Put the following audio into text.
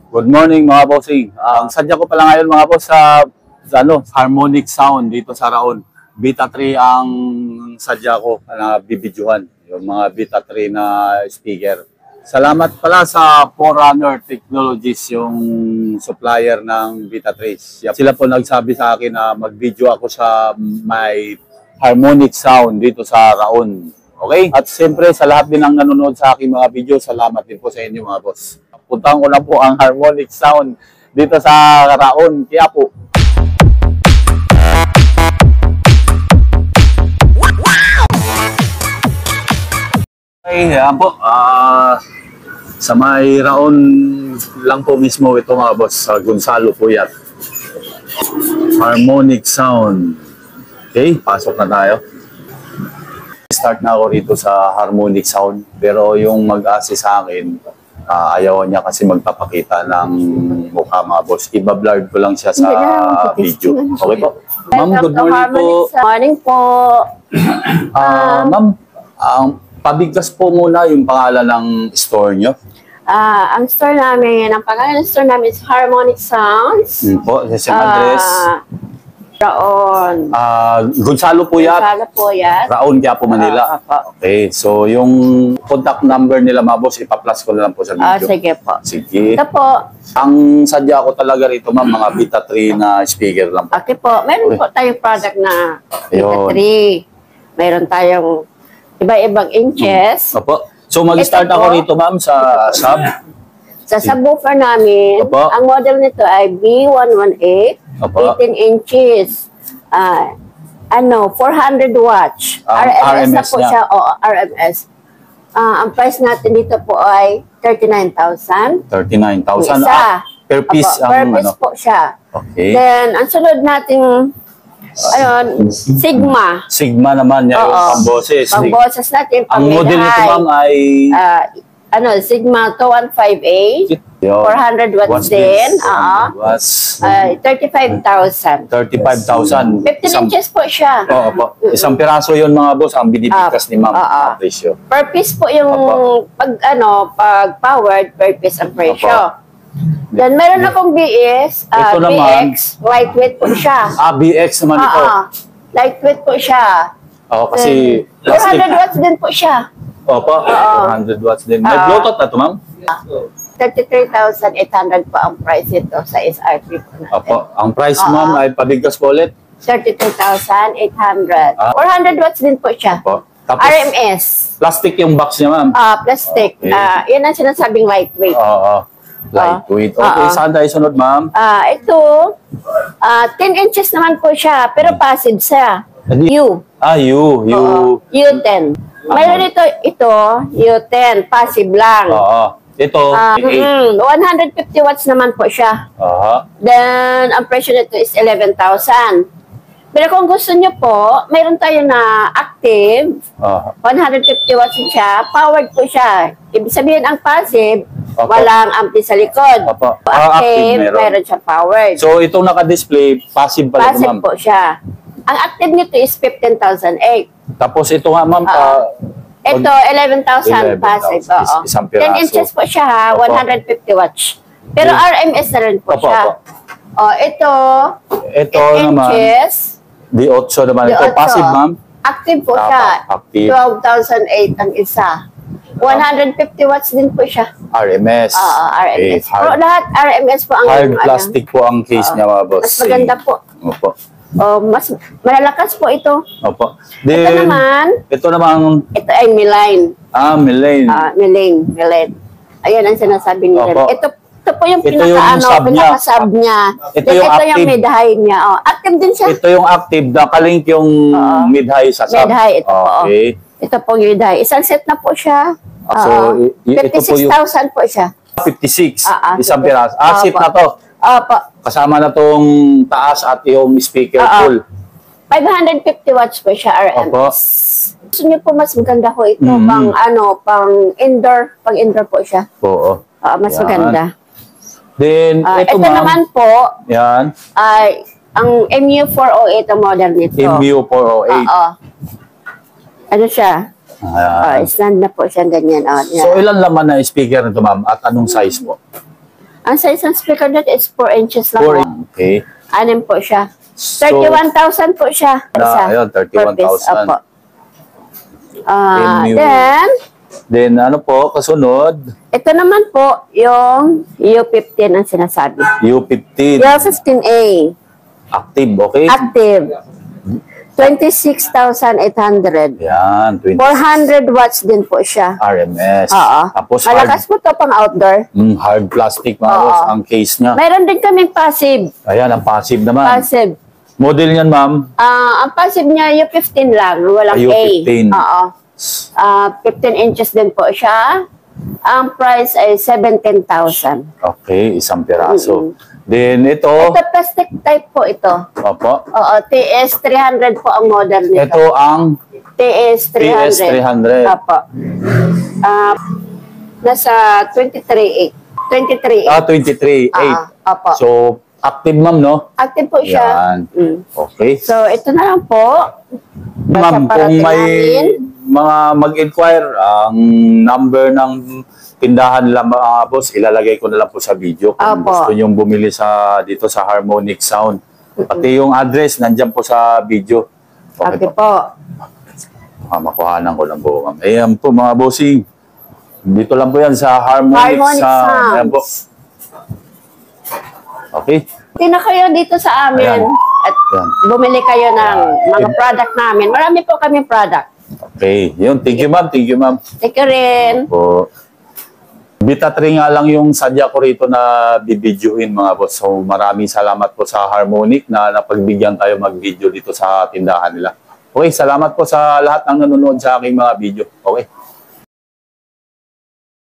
Good morning mga bossing. Ang sadya ko pala ngayon mga boss sa harmonic sound dito sa Raon. Beta 3 ang sadya ko na bibidyohan. Yung mga Beta 3 na speaker. Salamat pala sa Forerunner Technologies, yung supplier ng Beta 3. Sila po nagsabi sa akin na mag-video ako sa may harmonic sound dito sa Raon. Okay? At siyempre sa lahat din ng nanonood sa aking mga video, salamat din po sa inyo mga boss. Puntahan ko na po ang harmonic sound dito sa Raon, Quiapo. Okay, yan po. Sa may Raon lang po mismo ito mga boss, sa Gonzalo Puyat. Harmonic sound. Okay, pasok na tayo. Start na ako rito sa harmonic sound, pero yung mag-assist sa akin, ayaw niya kasi magpapakita ng mukha mga boss. Iba-blurred ko lang siya sa video. Okay po. Ma'am, good morning po. Good morning po. Ma'am, pabigkas po muna yung pangalan ng store nyo. Ang store namin, ang pangalan ng store namin is Harmonic Sounds. Po, sa address. Raon. Gonzalo Puyat. Gonzalo Puyat. Raon, Quiapo, Manila. Okay, so yung contact number nila mga boss, ipa-plus ko na lang po sa video. Sige po. Sige. Ito po. Ang sadya ko talaga rito ma'am, mga Beta 3 na speaker lang po. Okay po. Meron po tayong product na Beta 3. Meron tayong iba-ibang inches. Opo. So mag-start ako rito ma'am sa sub. Sa subwoofer namin, Opo. ang model nito ay B118, Opo. 18 inches, 400 watts. RMS na po niya. siya, RMS. Ang price natin dito po ay 39,000. 39,000 per piece. Opo, per piece po siya. Okay. Then, ang sunod nating Sigma. Sigma naman niya yung pamboses. Pamboses natin, Ang model nito ma'am ay Sigma 2158, 400 watts din. 35,000. 35,000. 15 inches po siya. Oo po. Isang piraso yun mga boss, ang binibigkas ni ma'am ang presyo. Per piece po yung pag powered, per piece ang presyo. Then meron akong BS, Ito naman, BX, lightweight po siya. BX naman ito. Lightweight po siya. Oo, kasi 400 watts din po siya. Opo, 400 watts din. May Bluetooth na ito, ma'am? 33,800 po ang price ito sa SRP po natin. Opo, ang price ma'am ay pabigkas po ulit? 32,800. 400 watts din po siya. Opo. Tapos, RMS. Plastic yung box niya, ma'am? Plastic. Okay. Yan ang sinasabing lightweight. Oo. Lightweight. Okay, saan tayo sunod, ma'am? Ito, 10 inches naman po siya, pero passive siya. U. U10. Mayroon ito, U10, passive lang. Ito, 150 watts naman po siya. Then, ang presyo nito is 11,000. Pero kung gusto nyo po, mayroon tayo na active, 150 watts siya, powered po siya. Ibig sabihin, ang passive, walang ampli sa likod. Active, meron siya powered. So, itong naka-display, passive pala ito, ma'am? Passive po siya. Ang active nito is 15,008. Tapos ito nga, ma'am, ito, 11,000 passive. Isang piraso. 10 inches po siya, 150 watts. Pero RMS na rin po siya. Ito 10 naman, inches. D8 naman. Ito, passive, ma'am? Active po siya. Active. 12,008 ang isa. 150 watts din po siya. RMS. RMS. Lahat RMS po ang hard plastic po ang case niya, mga boss. Mas maganda po. Opo. Mas malalakas po ito. Opo. Ito naman, ito ay Meline. Meline. Meline. Ayan ang sinasabi nila. Ito po yung pinaka-sub niya. Ito yung mid-high niya. Active din siya. Ito yung active, nakalink yung mid-high sa sub. Mid-high, ito po. Ito po yung mid-high. Isang set na po siya. So, 56,000 po siya. 56? Isang piraso. Set na to? Opo. Kasama na tong taas at yung speaker full. 550 watts po siya, RMS. Gusto niyo po mas maganda ko ito pang indoor, po siya. Oo. Mas maganda. Then, ito naman po, yan. Ay, ang MU408 ang model nito. MU408. Ano siya? Stand na po siya ganyan. So, ilan laman na speaker nito, ma'am? At anong size po? Ang size ng speaker net is 4 inches lang. 4. Po. Okay. Anim po siya. So, 31,000 po siya. ayun, 31,000. Opo. MU. Then, ano po, kasunod? Ito naman po, yung U15 ang sinasabi. U15. U15A. Active, okay? Active. 26,800. Yan, 400 watts din po siya. RMS. Oo. Tapos Malakas po to pang outdoor. hard plastic, mga Oo. boss, ang case niya. Mayroon din kaming passive. Ayan, ang passive naman. Passive. Model niyan, ma'am? Ang passive niya, U15 lang. Walang U15. A. Oo. 15 inches din po siya. Ang price ay 17,000. Okay, isang piraso. Then, ito. Ito, plastic type po ito. Opo. Oo, TS300 po ang model nito. Ito ang TS300. TS300. Opo. Nasa 23.8. 23.8. 23.8. Opo. So, active, ma'am, no? Active po siya. Yan. Okay. So, ito na lang po. Ma'am, kung may mga mag-inquire, ang number ng tindahan nila, mga boss, ilalagay ko na lang po sa video. Kung Opo. gusto nyong bumili dito sa Harmonic Sound. Pati yung address, nandyan po sa video. Okay po. Makuhanan ko lang po, ma'am. Ayan po, mga bossing. Dito lang po yan sa Harmonic Sound. Ayan po. Okay. Tina kayo dito sa amin. Ayan. At bumili kayo ng mga product namin. Marami po kami product. Okay. Yun. Thank you, ma'am. Thank you, ma'am. Thank you rin. Po. Beta 3 nga lang yung sadya ko rito na bibidyohin, mga boss. So, maraming salamat po sa Harmonic na napagbigyan tayo mag-video dito sa tindahan nila. Okay, salamat po sa lahat ng nanonood sa aking mga video. Okay.